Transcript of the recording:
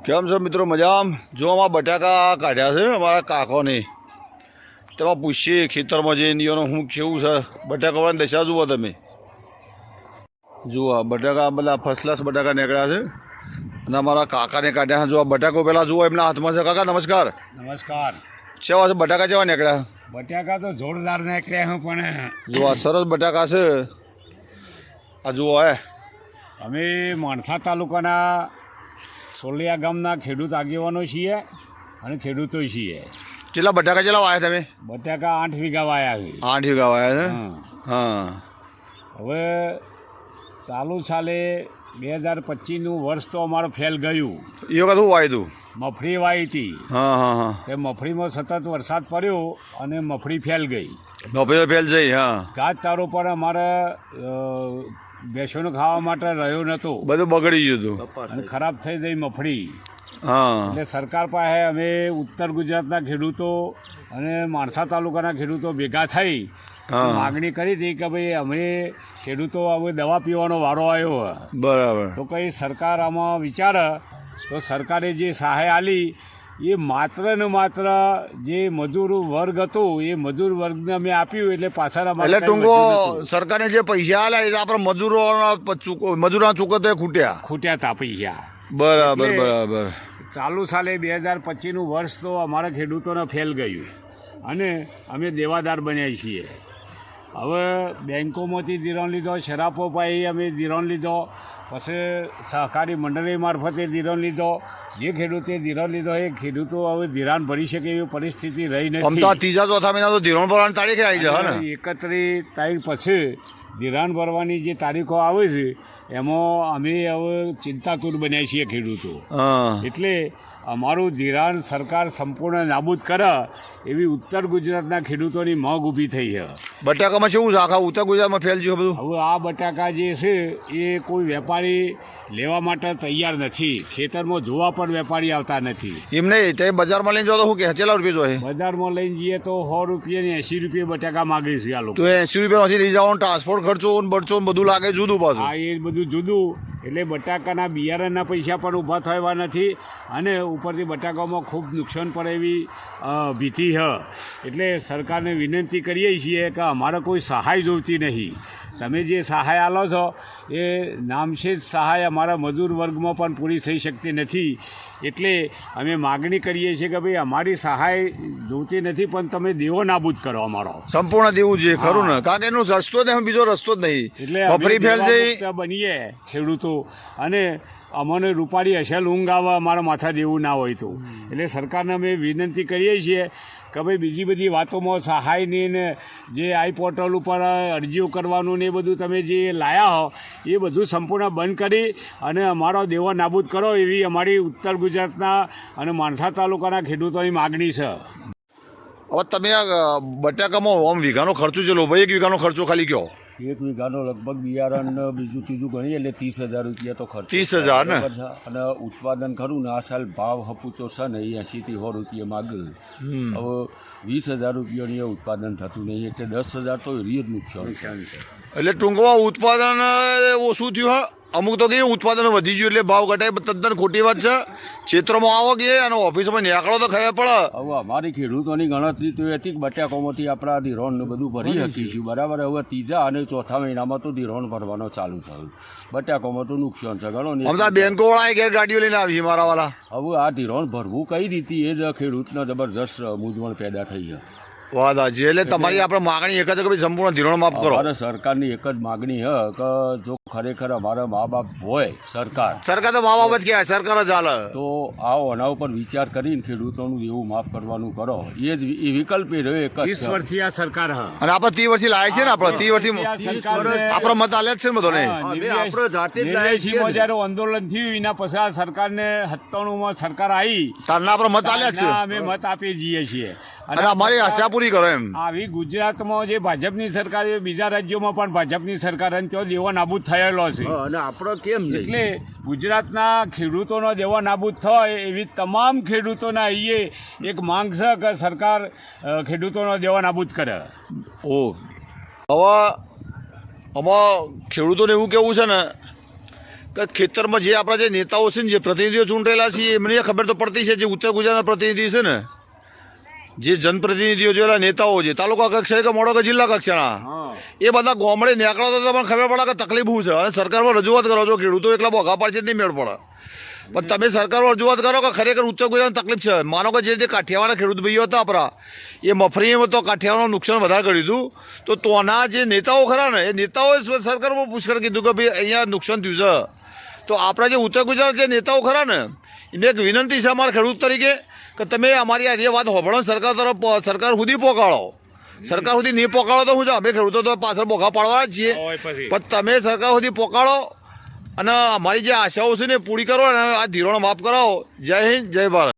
કેમ છો મિત્રો? મજામાં? જો અમારા બટાકા કાઢ્યા છે અમારા કાકોને, તેમાં પૂછીએ ખેતરમાં જઈને હું કેવું છે બટાકાવાળાની દશા જુઓ તમે. જુઓ બટાકા બધા ફર્સ્ટ ક્લાસ બટાકા નીકળ્યા છે અને અમારા કાકાને કાઢ્યા. જો બટાકો પહેલાં જુઓ એમના હાથમાં છે. કાકા નમસ્કાર. નમસ્કાર. કેવા છે બટાકા? કેવા નીકળ્યા? બટાકા તો જોરદાર નીકળ્યા હું, પણ જો આ સરસ બટાકા છે. આ જુઓ અમે માણસા તાલુકાના સોલિયા ગામના ખેડૂત આગેવાનો છીએ અને ખેડૂતો છીએ. કેટલા બટાકા કેટલા વાયા તમે? બટાકા 8 વીઘા વાયા છે. 8 વીઘા વાયા છે. હા. હવે ચાલુ સાલે 2025નું વર્ષ તો અમારું ફેલ ગયું. એ વખત શું વાયું હતું? મફળી વાવી હતી. હા હા હા. તે મફળીમાં સતત વરસાદ પડ્યો અને મફળી ફેલ ગઈ. મફળી ફેલ જઈ. હા. ઘાસચારો પર અમારે ભેંસોને ખાવા માટે રહ્યો નહોતો, બધું બગડી ગયું હતું અને ખરાબ થઈ ગઈ મફળી. હા. એટલે સરકાર પાસે અમે ઉત્તર ગુજરાતના ખેડૂતો અને માણસા તાલુકાના ખેડૂતો ભેગા થઈ માગણી કરી હતી કે ભાઈ અમે ખેડૂતો હવે દવા પીવાનો વારો આવ્યો. બરાબર. તો કંઈ સરકાર આમાં વિચારે તો સરકારે જે સહાય આલી એ માત્ર ને માત્ર જે મજૂર વર્ગ હતો એ મજૂર વર્ગને અમે આપ્યું, એટલે પાછળ એટલે ટૂંકો સરકારે જે પૈસા આલ્યા એ આપણે મજૂરોના ચૂકવતે ખૂટ્યા હતા પૈસા. બરાબર બરાબર. ચાલુ સાલે 2025નું વર્ષ તો અમારા ખેડૂતોને ફેલ ગયું અને અમે દેવાદાર બન્યા છીએ. હવે બેન્કોમાંથી ધિરાણ લીધો, શરાફો પાઈ અમે ધિરાણ લીધો, પછી સહકારી મંડળી મારફતે ધિરાણ લીધો. જે ખેડૂતે ધિરાણ લીધો એ ખેડૂતો હવે ધિરાણ ભરી શકે એવી પરિસ્થિતિ રહી નથી. ત્રીજા ચોથા મહિના તો ધિરાણ ભરવાની તારીખે આવી જાય ને. 31 તારીખ પછી ધિરાણ ભરવાની જે તારીખો આવે છે એમાં અમે હવે ચિંતાતુર બન્યા છીએ ખેડૂતો. એટલે અમારું ધિરાણ સરકાર સંપૂર્ણ નાબૂદ કરે એવી ઉત્તર ગુજરાતના ખેડૂતોની માંગ ઊભી થઈ છે. બટાકામાં શું છે? આખા ઉત્તર ગુજરાતમાં ફેલજ્યું બધું. હવે આ બટાકા જે છે એ કોઈ વેપારી લેવા માટે તૈયાર નથી. ખેતરમાં જોવા પણ વેપારી આવતા નથી. એમ નહીં, તે બજારમાં લઈને જાઓ તો શું કે કેટલા રૂપિયા જોઈએ? બજારમાં લઈને જઈએ તો 100 રૂપિયા ને 80 રૂપિયા બટાકા માગે છે આ લોકો. તો 80 રૂપિયામાંથી લઈ જવાનું, ટ્રાન્સપોર્ટ ખર્ચો બરચો બધું લાગે જુદું પાછું. હા, એ બધું જુદું. એટલે બટાકાના બિયારણના પૈસા પણ ઊભા થવા નથી અને ઉપરથી બટાકામાં ખૂબ નુકસાન પડે એવી ભીતિ છે. એટલે સરકારને વિનંતી કરીએ છીએ કે અમારે કોઈ સહાય જોઈતી નહીં. તમે જે સહાય આલો છો એ નામશેષ સહાય અમારા મજૂર વર્ગમાં પણ પૂરી થઈ શકતી નથી. એટલે અમે માગણી કરીએ છીએ કે ભાઈ અમારી સહાય જોઈતી નથી, પણ તમે દેવો નાબૂદ કરો અમારો. સંપૂર્ણ દેવું જોઈએ ખરું ને, કારણ કે એનો રસ્તો જ બીજો રસ્તો જ નહીં. એટલે બનીએ ખેડૂતો અને અમને રૂપાળી અસલ ઊંઘ આવે અમારા માથા દેવું ના હોય તો. એટલે સરકારને અમે વિનંતી કરીએ છીએ કે ભાઈ બીજી બધી વાતોમાં સહાયની ને જે આઈ પોર્ટલ ઉપર અરજીઓ કરવાનું ને એ બધું તમે જે લાયા હો એ બધું સંપૂર્ણ બંધ કરી અને અમારો દેવો નાબૂદ કરો એવી અમારી ઉત્તર ગુજરાતના અને માણસા તાલુકાના ખેડૂતોની માગણી છે. હવે તમે આ બટાકામાં વીઘાનો ખર્ચો ચલો ભાઈ? 1 વીઘાનો ખર્ચો ખાલી કયો? 1 વીઘાનો લગભગ બિયારણ બીજું ત્રીજું ગણીએ એટલે 30,000 રૂપિયા તો ખર્ચ. 30,000 ને? અને ઉત્પાદન ખરું ને આ સાલ ભાવ હપુચો છે ને 80 થી 100 રૂપિયા માગે. હવે 20,000 રૂપિયાની ઉત્પાદન થતું નહીં એટલે 10,000 તો એ જ નુકસાન છે. એટલે ટૂંકમાં ઉત્પાદન ઓછું થયું. હા, અમુક તો કે ઉત્પાદન વધી ગયું એટલે ભાવ ઘટાય, તદ્દન ખોટી વાત છે. ક્ષેત્રમાં આવો કે અને ઓફિસમાં નીકળો તો ખબર પડે. હવે અમારી ખેડૂતોની ગણતરી તો એ હતી કે બટાકામાંથી આપણા ધિરાણ ને બધું ભરી શકીશું બરાબર. હવે ત્રીજા અને ચોથા મહિનામાં તો ધિરાણ ભરવાનો ચાલુ થયું. બટાકામાં તો નુકસાન છે ઘણો નહીં. અમદાવાદ બેંકો વાળા ઘેર ગાડીઓ લઈને આવી મારા વાળા. હવે આ ધિરાણ ભરવું કઈ રીતે એ જ ખેડૂતને જબરજસ્ત મૂંઝવણ પેદા થઈ છે. વાત હાજી. એટલે તમારી આપણે માગણી એક જ કે ભાઈ સંપૂર્ણ ધિરાણ માફ કરો. અમારે સરકારની એક જ માગણી છે કે જો ખરેખર અમારા મા બાપ હોય સરકાર તો મા બાપ જ કહેવાય, સરકાર જ હાલે. તો આવો એના ઉપર વિચાર કરીને ખેડૂતોનું દેવું માફ કરવાનું કરો. એ જ વિકલ્પ એ રહ્યો એક જ. 30 વર્ષથી આ સરકાર અને આપણે 30 વર્ષથી લાવે છે ને, આપણે 30 વર્ષથી આપણો મત આલે જ છે ને બધો ને. આપણે જાતે જ લાવે છે. જ્યારે આંદોલન થયું એના પછી આ સરકારને 97માં સરકાર આવી તારના આપણે મત આલ્યા જ છે. અમે મત આપી જઈએ છીએ અને અમારી આશા પૂરી કરો એમ. આવી ગુજરાતમાં જે ભાજપની સરકાર છે, બીજા રાજ્યોમાં પણ ભાજપની સરકાર અને ત્યાં દેવો નાબૂદ થયેલો છે. અને આપણો કેમ એટલે ગુજરાતના ખેડૂતોનો દેવો નાબૂદ થાય એવી તમામ ખેડૂતોના અહીંયા એક માંગ છે કે સરકાર ખેડૂતોનો દેવો નાબૂદ કરે. ઓ હવે આમાં ખેડૂતોને એવું કેવું છે ને કે ખેતરમાં જે આપણા જે નેતાઓ છે ને જે પ્રતિનિધિઓ ચૂંટેલા છે એમને ખબર તો પડતી છે જે ઉત્તર ગુજરાતના પ્રતિનિધિ છે ને જે જનપ્રતિનિધિઓ જેવા નેતાઓ છે તાલુકા કક્ષાએ કે મોડો કે જિલ્લા કક્ષાના એ બધા ગામડે નીકળો તો તમને ખબર પડે કે તકલીફ શું છે અને સરકારમાં રજૂઆત કરો છો ખેડૂતો એકલા બોઘા પાડશે જ નહીં મેળ પડે પણ તમે સરકારમાં રજૂઆત કરો કે ખરેખર ઉત્તર ગુજરાતની તકલીફ છે માનો કે જે રીતે કાઠિયાવાડના ખેડૂત ભાઈઓ હતા આપણા એ મફરીમાં તો કાઠિયાવાડનું નુકસાન વધારે કર્યું હતું તો તોના જે નેતાઓ ખરા ને એ નેતાઓએ સરકારમાં પુષ્કળ કીધું કે ભાઈ અહીંયા નુકસાન થયું છે તો આપણા જે ઉત્તર ગુજરાત જે નેતાઓ ખરા ને એને એક વિનંતી છે અમારા ખેડૂત તરીકે કે તમે અમારી આ જે વાત હોભળો સરકાર તરફ સરકાર સુધી પહોંચાડો સરકાર સુધી નહીં પહોંચાડો તો શું છે અમે ખેડૂતો તો પાછળ બોઘા પાડવાના જ છીએ પણ તમે સરકાર સુધી પહોંચાડો અને અમારી જે આશાઓ છે ને પૂરી કરો અને આ ધિરાણ માફ કરાવો જય હિન્દ જય ભારત.